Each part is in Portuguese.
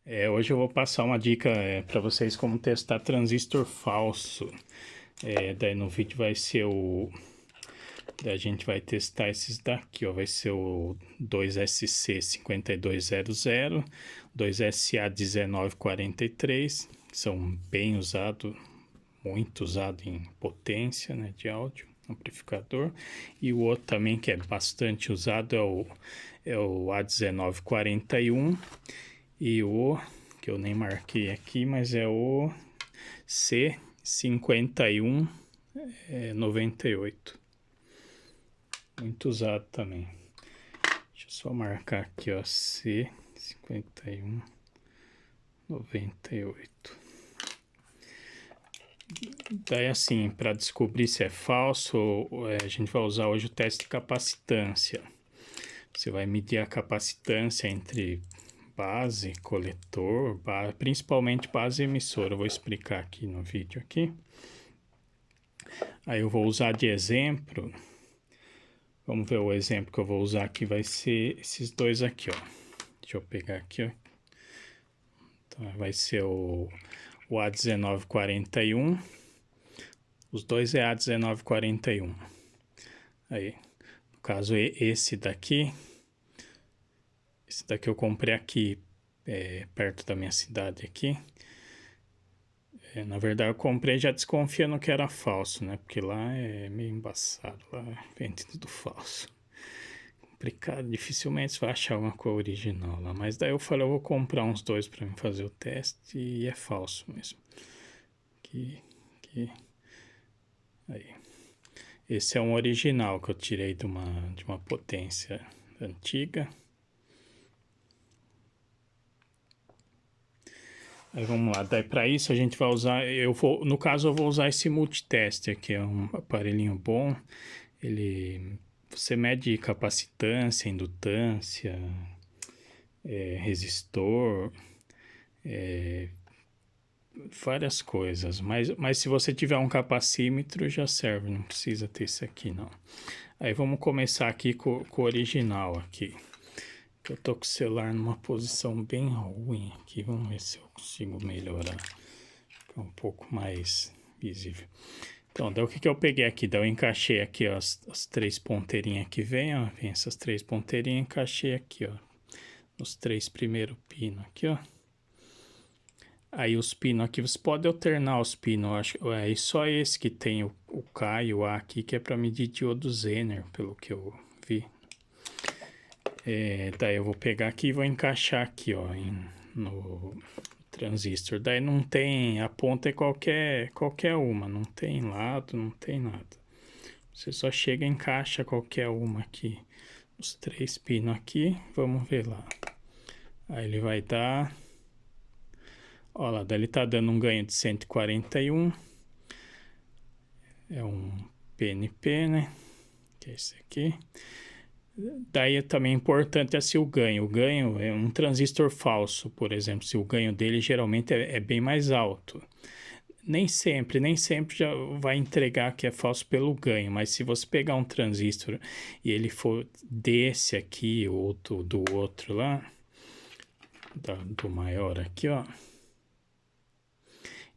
Hoje eu vou passar uma dica para vocês como testar transistor falso. Daí no vídeo vai ser daí a gente vai testar esses daqui, ó. Vai ser o 2SC5200, 2SA1943, que são bem usados, muito usado em potência, né, de áudio, amplificador. E o outro também que é bastante usado é o A1941 e o que eu nem marquei aqui, mas é o C5198. Muito usado também. Deixa eu só marcar aqui, ó, C5198. Daí assim, para descobrir se é falso, a gente vai usar hoje o teste de capacitância. Você vai medir a capacitância entre base, coletor, principalmente base emissora. Eu vou explicar aqui no vídeo aqui. Aí eu vou usar de exemplo. Vamos ver o exemplo que eu vou usar aqui. Vai ser esses dois aqui, ó. Deixa eu pegar aqui, ó. Então vai ser o A1941. Os dois é A1941. Aí, no caso, esse daqui eu comprei aqui, perto da minha cidade aqui. Na verdade, eu comprei já desconfiando que era falso, né? Porque lá é meio embaçado, lá vende tudo falso. Complicado, dificilmente você vai achar uma cor original lá. Mas daí eu falei, eu vou comprar uns dois para mim fazer o teste e é falso mesmo. Aqui. Aí. Esse é um original que eu tirei de uma potência antiga. Aí vamos lá, daí para isso a gente vai usar, no caso eu vou usar esse multiteste aqui, é um aparelhinho bom. Você mede capacitância, indutância, resistor, várias coisas, mas se você tiver um capacímetro já serve, não precisa ter esse aqui não. Aí vamos começar aqui com o original aqui. Eu tô com o celular numa posição bem ruim aqui, vamos ver se eu consigo melhorar, ficar um pouco mais visível. Então, daí o que eu peguei aqui? Daí eu encaixei aqui, ó, as três ponteirinhas que vem, ó, vem essas três ponteirinhas, encaixei aqui, ó, nos três primeiros pinos aqui, ó. Aí os pinos aqui, você pode alternar os pinos, acho, só esse que tem o K e o A aqui, que é para medir diodo Zener, pelo que eu vi. Daí eu vou pegar aqui e vou encaixar aqui, ó, no transistor. Daí não tem, a ponta é qualquer uma, não tem lado, não tem nada. Você só chega e encaixa qualquer uma aqui. Os três pinos aqui, vamos ver lá. Aí ele vai dar, ó lá, daí ele tá dando um ganho de 141. É um PNP, né? Que é esse aqui. Daí também é importante assim o ganho. O ganho é um transistor falso, por exemplo. Se o ganho dele geralmente é bem mais alto. Nem sempre já vai entregar que é falso pelo ganho, mas se você pegar um transistor e ele for desse aqui, ou do outro lá, do maior aqui, ó,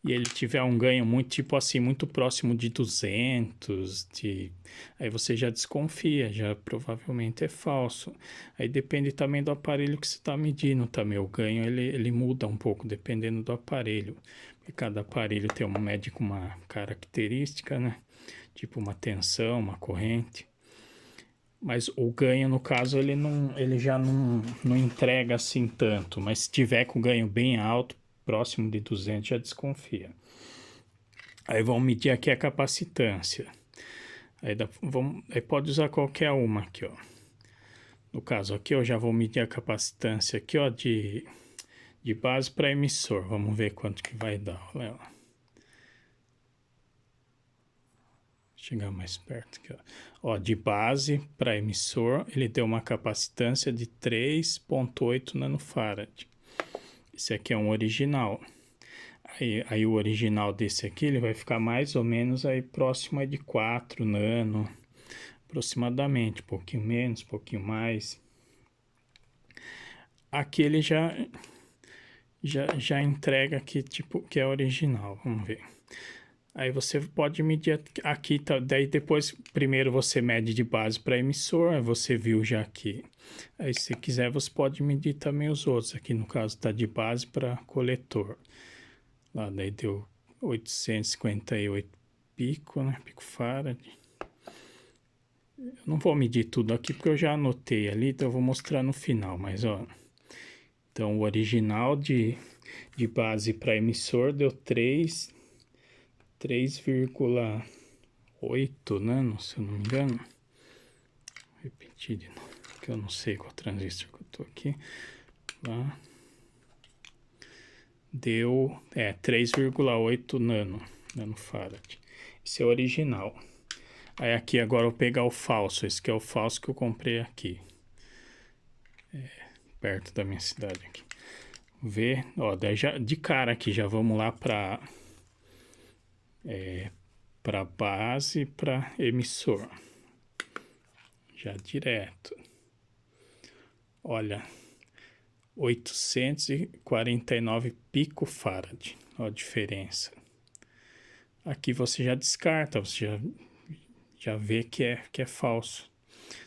e ele tiver um ganho muito, tipo assim, muito próximo de 200, aí você já desconfia, já provavelmente é falso. Aí depende também do aparelho que você está medindo também. O ganho, ele muda um pouco, dependendo do aparelho. Porque cada aparelho tem mede com uma característica, né? Tipo uma tensão, uma corrente. Mas o ganho, no caso, ele já não entrega assim tanto. Mas se tiver com ganho bem alto, próximo de 200, já desconfia. Aí vamos medir aqui a capacitância. Aí pode usar qualquer uma aqui, ó. No caso aqui eu já vou medir a capacitância aqui, ó, de base para emissor. Vamos ver quanto que vai dar, olha lá. Chegar mais perto aqui, ó. De base para emissor, ele deu uma capacitância de 3,8 nanofarad. Esse aqui é um original. Aí o original desse aqui, ele vai ficar mais ou menos aí próximo de 4 nano, aproximadamente, um pouquinho menos, um pouquinho mais. Aqui ele já já entrega aqui, tipo, que é original. Vamos ver. Aí você pode medir aqui, tá? Daí depois, primeiro você mede de base para emissor, aí você viu já aqui. Aí se quiser você pode medir também os outros. Aqui no caso tá de base para coletor. Lá daí deu 858 pico, né? Pico farad. Eu não vou medir tudo aqui porque eu já anotei ali, então eu vou mostrar no final, mas ó. Então o original de base para emissor deu 3,8 nanos, se eu não me engano. Vou repetir de novo, que eu não sei qual transistor que eu tô aqui. Lá. Deu 3,8 nanofarad. Esse é o original. Aí aqui agora eu vou pegar o falso. Esse que é o falso que eu comprei aqui. Perto da minha cidade aqui. Ver, ó, daí já, de cara aqui já vamos lá para base, para emissor. Já direto. Olha, 849 picofarad. Ó a diferença. Aqui você já descarta, você já vê que é falso.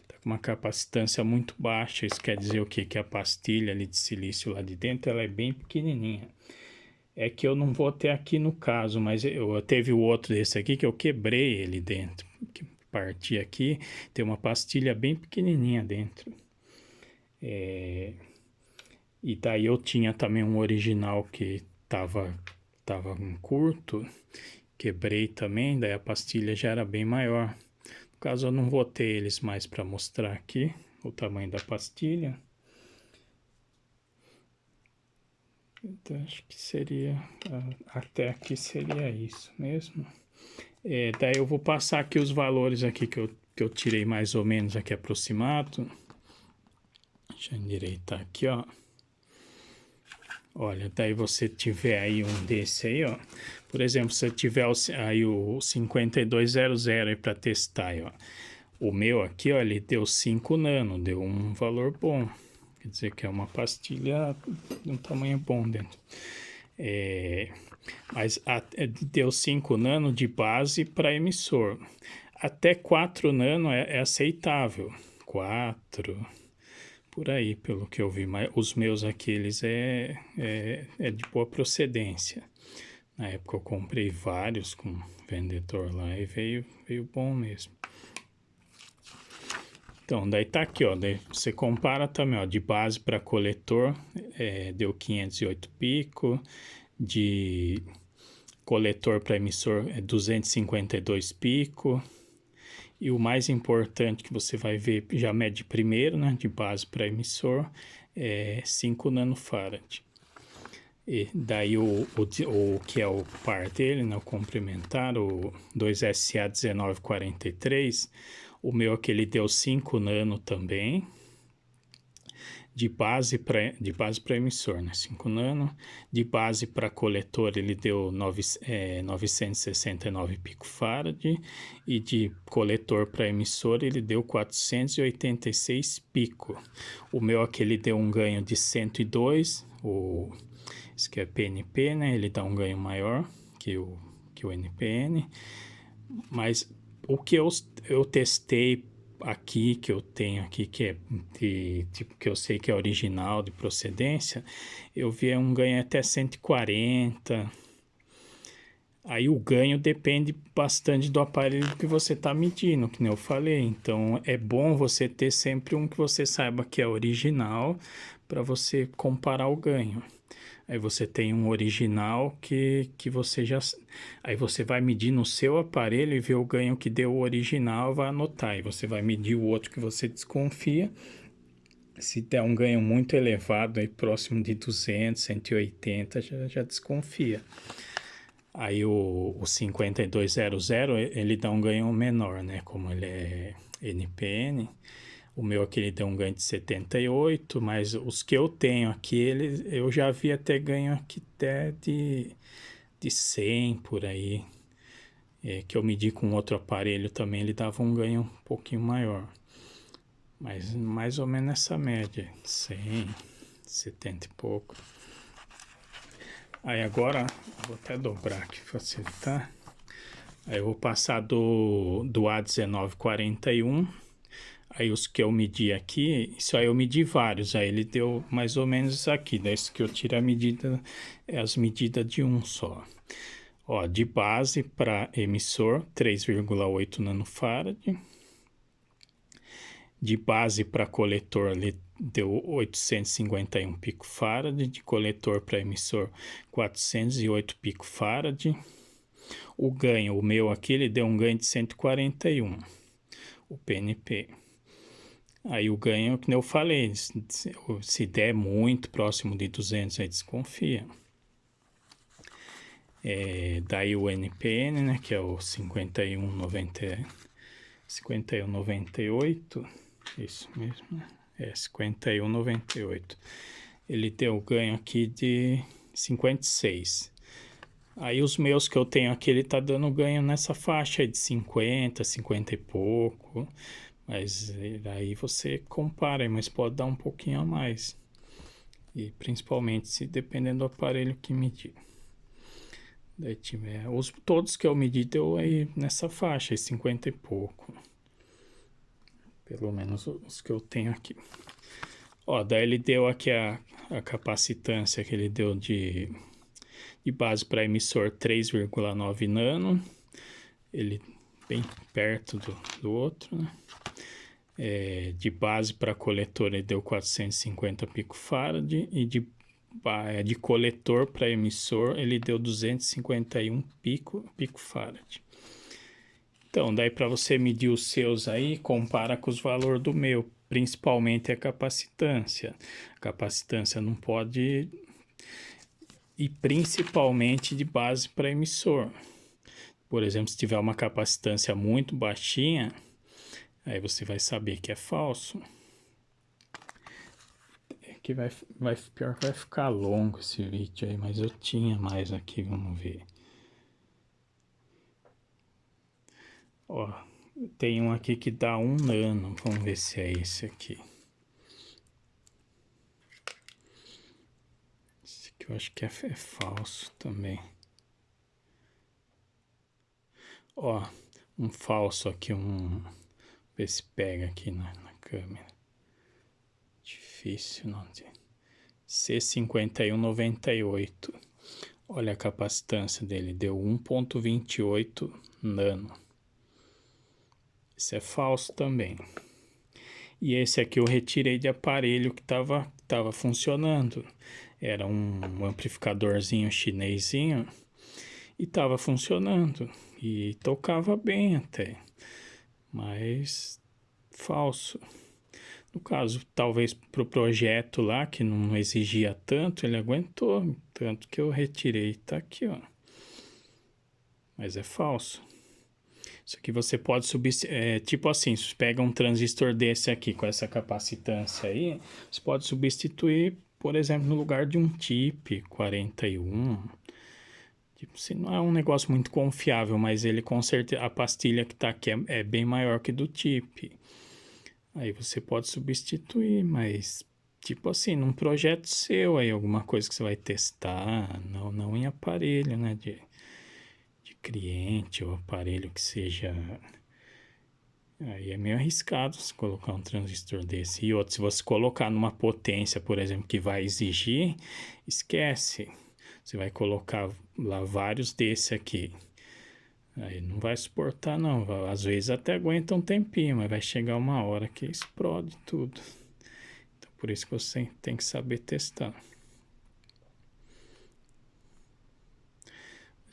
Tá com uma capacitância muito baixa. Isso quer dizer o quê? Que a pastilha ali de silício lá de dentro, ela é bem pequenininha. É que eu não vou ter aqui no caso, mas eu teve o outro desse aqui que eu quebrei ele dentro. Parti aqui, tem uma pastilha bem pequenininha dentro. E daí eu tinha também um original que tava curto, quebrei também, daí a pastilha já era bem maior. No caso eu não vou ter eles mais para mostrar aqui, o tamanho da pastilha. Então acho que seria, até aqui seria isso mesmo. Daí eu vou passar aqui os valores aqui que eu tirei mais ou menos aqui aproximado. Deixa eu endireitar aqui, ó. Olha, daí você tiver aí um desse aí, ó. Por exemplo, se tiver aí o 5200 aí para testar, aí, ó. O meu aqui, ó, ele deu 5 nano, deu um valor bom. Quer dizer que é uma pastilha de um tamanho bom dentro. Mas deu 5 nano de base para emissor. Até 4 nano é aceitável. 4, por aí, pelo que eu vi. Mas os meus aqui, eles é de boa procedência. Na época eu comprei vários com vendedor lá e veio bom mesmo. Então, daí tá aqui, ó, daí você compara também, ó, de base para coletor, deu 508 pico, de coletor para emissor é 252 pico, e o mais importante que você vai ver, já mede primeiro, né, de base para emissor, é 5 nanofarad. E daí o que é o par dele, né, o complementar, o 2SA1943, o meu aqui ele deu 5 nano também, de base para emissor, né? 5 nano. De base para coletor ele deu 969 picofarad. E de coletor para emissor ele deu 486 pico. O meu aqui ele deu um ganho de 102. Esse aqui é PNP, né? Ele dá um ganho maior que o NPN. Mas o que eu testei aqui, que eu tenho aqui, que é tipo, que eu sei que é original, de procedência, eu vi um ganho até 140. Aí o ganho depende bastante do aparelho que você está medindo, que nem eu falei. Então é bom você ter sempre um que você saiba que é original para você comparar o ganho. Aí você tem um original que você já... Aí você vai medir no seu aparelho e ver o ganho que deu o original, vai anotar. E você vai medir o outro que você desconfia. Se der um ganho muito elevado, aí próximo de 200, 180, já desconfia. Aí o 5200, ele dá um ganho menor, né? Como ele é NPN. O meu aqui ele deu um ganho de 78, mas os que eu tenho aqui, eu já vi até ganho aqui até de 100 por aí. Que eu medi com outro aparelho também, ele dava um ganho um pouquinho maior. Mas mais ou menos essa média, 100, 70 e pouco. Aí agora, vou até dobrar aqui para facilitar. Aí eu vou passar do A1941. Aí os que eu medi aqui, isso aí eu medi vários. Aí ele deu mais ou menos isso aqui. Daí que eu tiro a medida, é as medidas de um só. Ó, de base para emissor, 3,8 nanofarad. De base para coletor, ele deu 851 picofarad. De coletor para emissor, 408 picofarad. O ganho, o meu aqui, ele deu um ganho de 141, o PNP. Aí o ganho, que eu falei, se der muito próximo de 200, aí desconfia. Daí o NPN, né, que é o 5198, isso mesmo, né? 5198. Ele deu ganho aqui de 56. Aí os meus que eu tenho aqui, ele tá dando ganho nessa faixa aí de 50, 50 e pouco. Mas aí você compara, mas pode dar um pouquinho a mais. E principalmente se dependendo do aparelho que medir. Daí tiver, todos que eu medi deu aí nessa faixa, aí 50 e pouco. Pelo menos os que eu tenho aqui. Ó, daí ele deu aqui a capacitância que ele deu de base para emissor 3,9 nano. Ele bem perto do outro, né? De base para coletor ele deu 450 picofarad e de coletor para emissor ele deu 251 picofarad. Então, daí para você medir os seus aí, compara com os valores do meu, principalmente a capacitância. A capacitância não pode ir principalmente de base para emissor. Por exemplo, se tiver uma capacitância muito baixinha, aí você vai saber que é falso. Que pior que vai ficar longo esse vídeo aí, mas eu tinha mais aqui, vamos ver. Ó, tem um aqui que dá 1 nano, vamos ver se é esse aqui. Esse aqui eu acho que é falso também. Ó, um falso aqui, ver se pega aqui na câmera. Difícil, não. C5198. Olha a capacitância dele, deu 1,28 nano. Esse é falso também. E esse aqui eu retirei de aparelho que tava funcionando. Era um amplificadorzinho chinesinho e tava funcionando. E tocava bem até. Mas falso. No caso, talvez para o projeto lá, que não exigia tanto, ele aguentou. Tanto que eu retirei. Tá aqui, ó. Mas é falso. Isso aqui você pode substituir, tipo assim, se você pega um transistor desse aqui, com essa capacitância aí, você pode substituir, por exemplo, no lugar de um TIP 41. Tipo, assim, não é um negócio muito confiável, mas ele com certeza, a pastilha que tá aqui é bem maior que do TIP. Aí você pode substituir, mas tipo assim, num projeto seu aí, alguma coisa que você vai testar, não em aparelho, né, de cliente ou aparelho que seja... Aí é meio arriscado você colocar um transistor desse. E outro, se você colocar numa potência, por exemplo, que vai exigir, esquece. Você vai colocar lá vários desse aqui. Aí não vai suportar não. Às vezes até aguenta um tempinho, mas vai chegar uma hora que explode tudo. Então por isso que você tem que saber testar.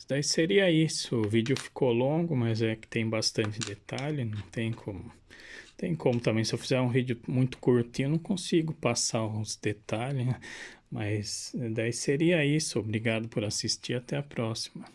Daí seria isso. O vídeo ficou longo, mas é que tem bastante detalhe, não tem como. Tem como também, se eu fizer um vídeo muito curtinho, eu não consigo passar os detalhes, né? Mas daí seria isso. Obrigado por assistir, até a próxima.